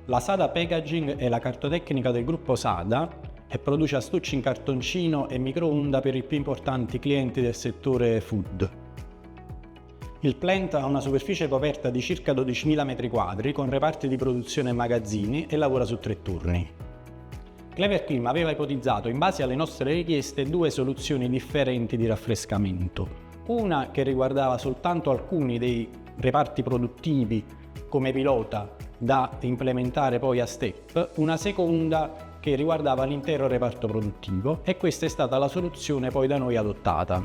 La Sada Packaging è la cartotecnica del gruppo Sada e produce astucci in cartoncino e microonda per i più importanti clienti del settore food. Il plant ha una superficie coperta di circa 12.000 m2 con reparti di produzione e magazzini e lavora su 3 turni. Clever Clima aveva ipotizzato, in base alle nostre richieste, 2 soluzioni differenti di raffrescamento. Una che riguardava soltanto alcuni dei reparti produttivi come pilota da implementare poi a step, una seconda che riguardava l'intero reparto produttivo, e questa è stata la soluzione poi da noi adottata.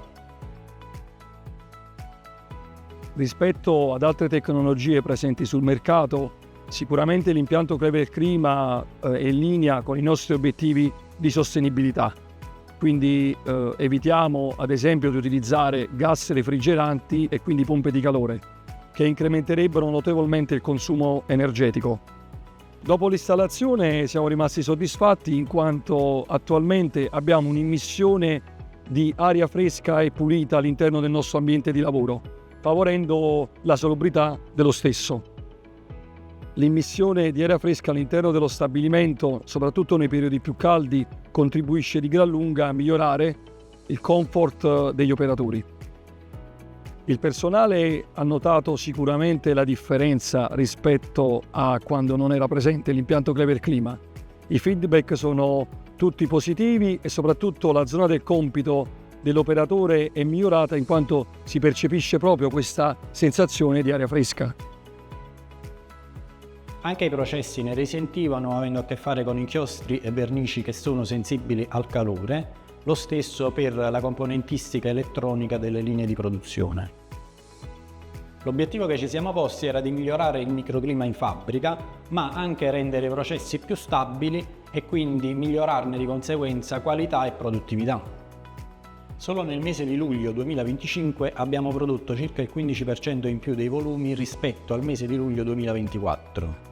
Rispetto ad altre tecnologie presenti sul mercato, sicuramente l'impianto Clever Clima è in linea con i nostri obiettivi di sostenibilità. Quindi evitiamo ad esempio di utilizzare gas refrigeranti e quindi pompe di calore, che incrementerebbero notevolmente il consumo energetico. Dopo l'installazione siamo rimasti soddisfatti in quanto attualmente abbiamo un'immissione di aria fresca e pulita all'interno del nostro ambiente di lavoro, favorendo la salubrità dello stesso. L'immissione di aria fresca all'interno dello stabilimento, soprattutto nei periodi più caldi, contribuisce di gran lunga a migliorare il comfort degli operatori. Il personale ha notato sicuramente la differenza rispetto a quando non era presente l'impianto Clever Clima. I feedback sono tutti positivi e soprattutto la zona del compito dell'operatore è migliorata in quanto si percepisce proprio questa sensazione di aria fresca. Anche i processi ne risentivano, avendo a che fare con inchiostri e vernici che sono sensibili al calore, lo stesso per la componentistica elettronica delle linee di produzione. L'obiettivo che ci siamo posti era di migliorare il microclima in fabbrica, ma anche rendere i processi più stabili e quindi migliorarne di conseguenza qualità e produttività. Solo nel mese di luglio 2025 abbiamo prodotto circa il 15% in più dei volumi rispetto al mese di luglio 2024.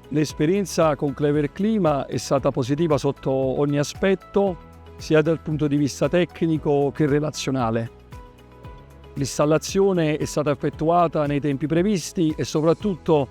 L'esperienza con Clever Clima è stata positiva sotto ogni aspetto, sia dal punto di vista tecnico che relazionale. L'installazione è stata effettuata nei tempi previsti e soprattutto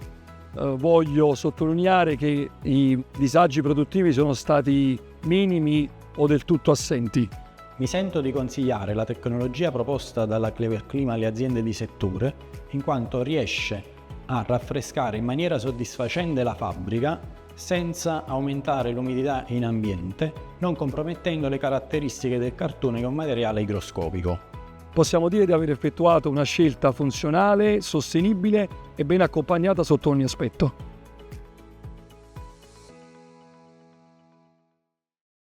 voglio sottolineare che i disagi produttivi sono stati minimi o del tutto assenti. Mi sento di consigliare la tecnologia proposta dalla Clever Clima alle aziende di settore, in quanto riesce a raffrescare in maniera soddisfacente la fabbrica senza aumentare l'umidità in ambiente, non compromettendo le caratteristiche del cartone, che è un materiale igroscopico. Possiamo dire di aver effettuato una scelta funzionale, sostenibile e ben accompagnata sotto ogni aspetto.